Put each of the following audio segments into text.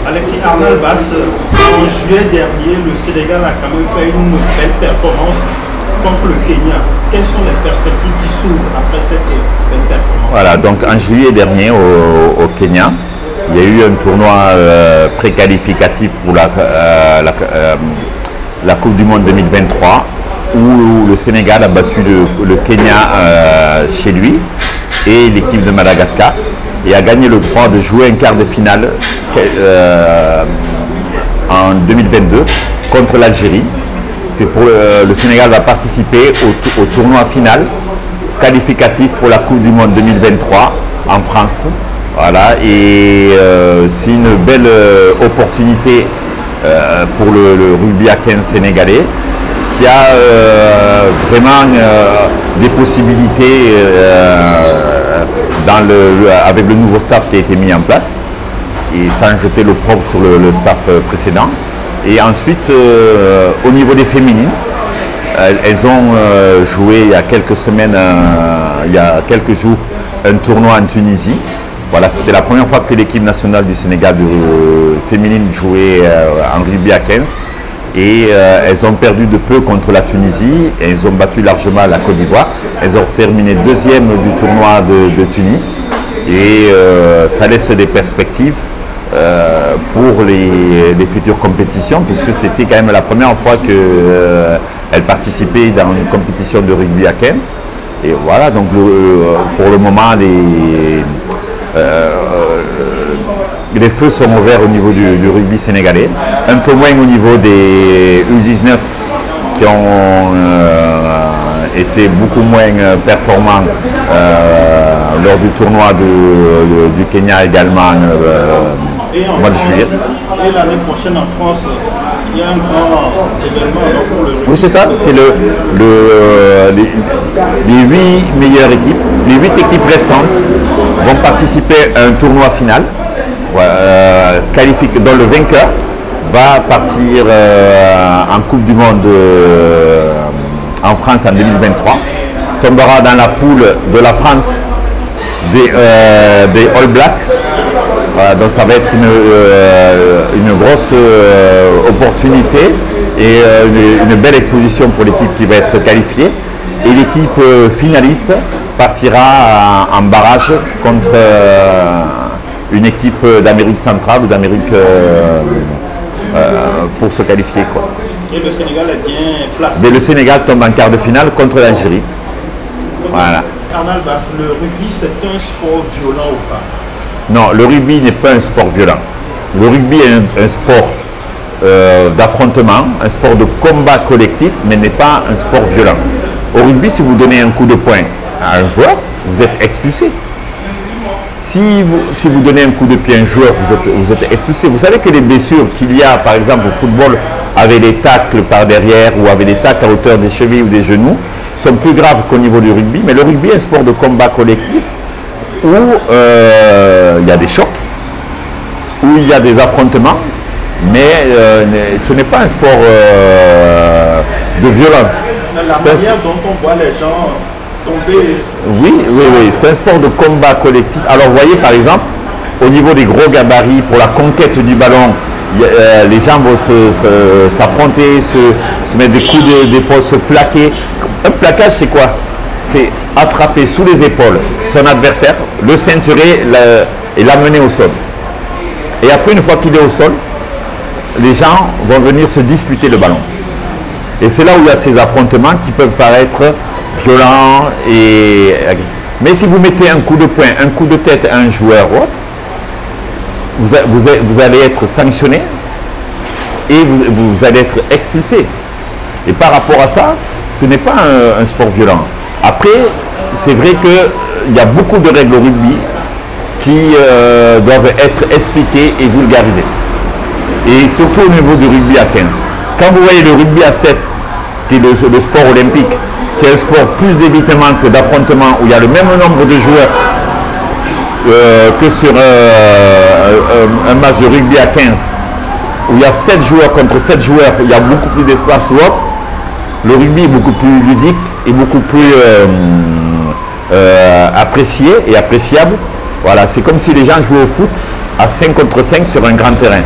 Alexis Arnold Basse, en juillet dernier, le Sénégal a quand même fait une belle performance contre le Kenya. Quelles sont les perspectives qui s'ouvrent après cette belle performance? Voilà, donc en juillet dernier au Kenya, il y a eu un tournoi préqualificatif pour la Coupe du Monde 2023 où le Sénégal a battu le Kenya chez lui et l'équipe de Madagascar et a gagné le droit de jouer un quart de finale en 2022 contre l'Algérie. C'est pour le Sénégal va participer au tournoi final qualificatif pour la Coupe du Monde 2023 en France. Voilà, et c'est une belle opportunité pour le rugby à 15 sénégalais qui a vraiment des possibilités avec le nouveau staff qui a été mis en place et sans jeter l'opprobre sur le staff précédent. Et ensuite, au niveau des féminines, elles ont joué il y a quelques semaines, il y a quelques jours, un tournoi en Tunisie. Voilà, c'était la première fois que l'équipe nationale du Sénégal féminine jouait en rugby à 15. Et elles ont perdu de peu contre la Tunisie. Et elles ont battu largement la Côte d'Ivoire. Elles ont terminé deuxième du tournoi de Tunis. Et ça laisse des perspectives pour les futures compétitions, puisque c'était quand même la première fois qu'elles participaient dans une compétition de rugby à 15. Et voilà, donc pour le moment, les feux sont ouverts au niveau du rugby sénégalais, un peu moins au niveau des U19 qui ont été beaucoup moins performants lors du tournoi du Kenya également au mois de juillet. Et l'année prochaine en France, il y a un grand événement pour le rugby. Oui, c'est ça, c'est les 8 meilleures équipes, les 8 équipes restantes vont participer à un tournoi final dont le vainqueur va partir en Coupe du Monde en France en 2023, tombera dans la poule de la France des All Blacks. Voilà, donc ça va être une grosse opportunité et une belle exposition pour l'équipe qui va être qualifiée. Et l'équipe finaliste partira en barrage contre une équipe d'Amérique centrale ou d'Amérique pour se qualifier, quoi. Et le Sénégal est bien placé. Mais le Sénégal tombe en quart de finale contre l'Algérie. Voilà. Arnold Basse, le rugby c'est un sport violent ou pas? Non, le rugby n'est pas un sport violent. Le rugby est un sport d'affrontement, un sport de combat collectif, mais n'est pas un sport violent. Au rugby, si vous donnez un coup de poing à un joueur, vous êtes expulsé. Si vous donnez un coup de pied à un joueur, vous êtes expulsé. Vous savez que les blessures qu'il y a, par exemple, au football, avec des tacles par derrière ou avec des tacles à hauteur des chevilles ou des genoux, sont plus graves qu'au niveau du rugby. Mais le rugby est un sport de combat collectif où il y a des chocs, où il y a des affrontements, mais ce n'est pas un sport de violence. La manière dont on voit les gens tomber... Oui, c'est un sport de combat collectif. Alors vous voyez par exemple, au niveau des gros gabarits, pour la conquête du ballon, les gens vont s'affronter, se mettre des coups d'épaule, se plaquer. Un plaquage, c'est quoi? C'est attraper sous les épaules son adversaire, le ceinturer et l'amener au sol. Et après, une fois qu'il est au sol, les gens vont venir se disputer le ballon. Et c'est là où il y a ces affrontements qui peuvent paraître violents et agressifs. Mais si vous mettez un coup de poing, un coup de tête à un joueur ou autre, vous allez être sanctionné et vous allez être expulsé. Et par rapport à ça, ce n'est pas un sport violent. Après, c'est vrai qu'il y a beaucoup de règles au rugby qui doivent être expliquées et vulgarisées. Et surtout au niveau du rugby à 15. Quand vous voyez le rugby à 7, qui est le sport olympique, qui est un sport plus d'évitement que d'affrontement, où il y a le même nombre de joueurs que sur un match de rugby à 15, où il y a 7 joueurs contre 7 joueurs, il y a beaucoup plus d'espace ou autre, le rugby est beaucoup plus ludique et beaucoup plus apprécié et appréciable. Voilà, c'est comme si les gens jouaient au foot à 5 contre 5 sur un grand terrain.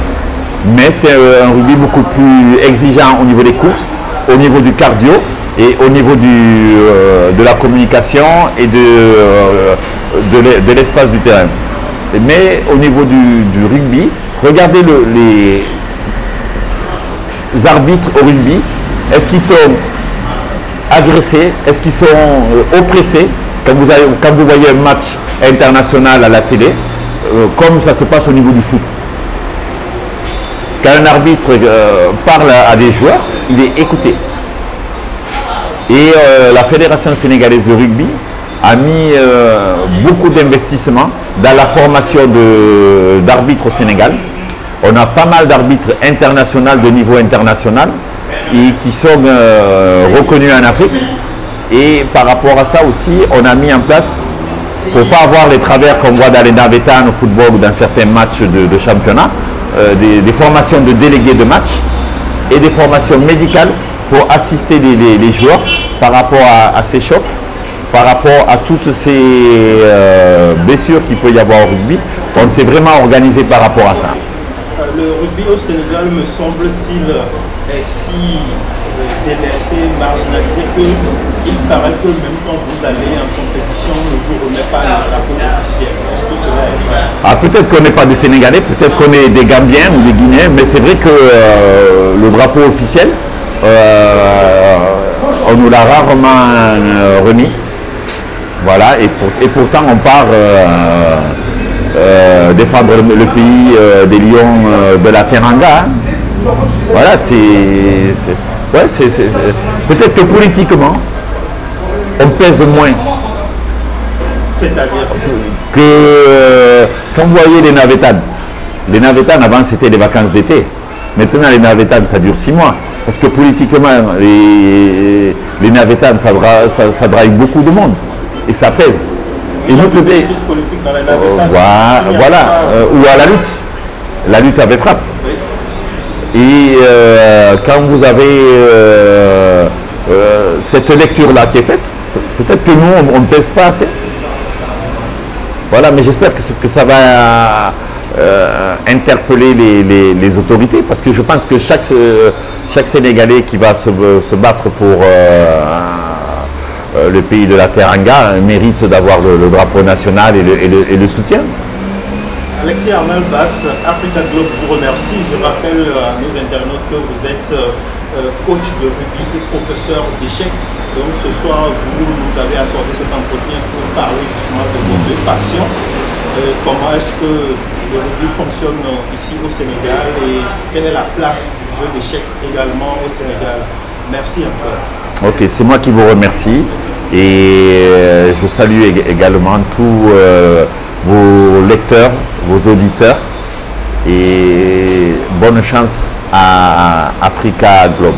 Mais c'est un rugby beaucoup plus exigeant au niveau des courses, au niveau du cardio et au niveau de la communication et de l'espace du terrain. Mais au niveau du rugby, regardez les arbitres au rugby, est-ce qu'ils sont agressés, est-ce qu'ils sont oppressés quand vous voyez un match international à la télé, comme ça se passe au niveau du foot. Quand un arbitre parle à des joueurs, il est écouté. Et la Fédération sénégalaise de rugby a mis beaucoup d'investissements dans la formation d'arbitres au Sénégal. On a pas mal d'arbitres internationaux de niveau international et qui sont reconnus en Afrique. Et par rapport à ça aussi, on a mis en place, pour ne pas avoir les travers qu'on voit dans les navetans au football ou dans certains matchs de championnat, des formations de délégués de match et des formations médicales pour assister les joueurs par rapport à ces chocs, par rapport à toutes ces blessures qu'il peut y avoir au rugby. On s'est vraiment organisé par rapport à ça. Le rugby au Sénégal, me semble-t-il, est si délaissé, marginalisé qu'il paraît que même quand vous allez en compétition, on ne vous remet pas le drapeau officiel. Est-ce que cela est vrai? Ah, peut-être qu'on n'est pas des Sénégalais, peut-être qu'on est des Gambiens ou des Guinéens, mais c'est vrai que le drapeau officiel, on nous l'a rarement remis. Voilà, et pourtant on part défendre le pays des lions de la Teranga. Hein. Voilà, peut-être que politiquement, on pèse moins. C'est-à-dire que quand vous voyez les navetans avant c'était les vacances d'été. Maintenant les navetans ça dure 6 mois. Parce que politiquement, les navetans ça drive beaucoup de monde. Et ça pèse. Et notre pays. Voilà, ou à la lutte. La lutte avec frappe. Oui. Et quand vous avez cette lecture-là qui est faite, peut-être que nous, on ne pèse pas assez. Voilà, mais j'espère que ça va interpeller les autorités, parce que je pense que chaque Sénégalais qui va se battre pour le pays de la Teranga mérite d'avoir le drapeau national et le soutien. Alexis Armel Basse, Africa Globe vous remercie. Je rappelle à nos internautes que vous êtes coach de rugby et professeur d'échecs. Donc ce soir, vous nous avez accordé cet entretien pour parler justement de vos deux passions. Comment est-ce que le rugby fonctionne ici au Sénégal et quelle est la place du jeu d'échecs également au Sénégal? Merci encore. Ok, c'est moi qui vous remercie et je salue également tous vos lecteurs, vos auditeurs et bonne chance à Africa Globe.